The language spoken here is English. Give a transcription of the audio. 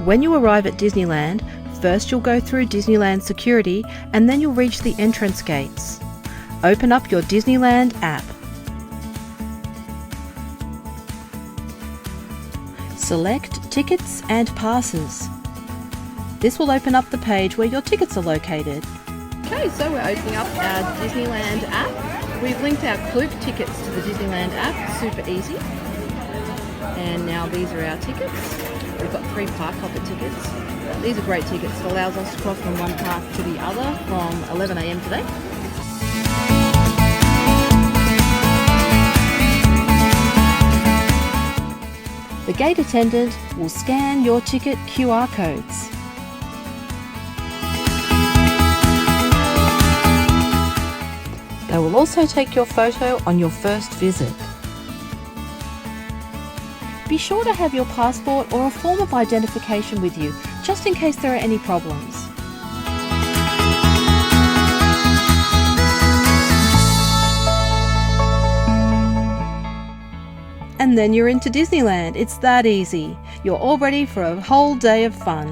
When you arrive at Disneyland, first you'll go through Disneyland security and then you'll reach the entrance gates. Open up your Disneyland app. Select Tickets and Passes. This will open up the page where your tickets are located. Okay, so we're opening up our Disneyland app. We've linked our Klook tickets to the Disneyland app, super easy. And now these are our tickets. We've got 3 park hopper tickets. These are great tickets. It allows us to cross from one park to the other from 11 AM today. The gate attendant will scan your ticket QR codes. They will also take your photo on your first visit. Be sure to have your passport or a form of identification with you, just in case there are any problems. And then you're into Disneyland. It's that easy. You're all ready for a whole day of fun.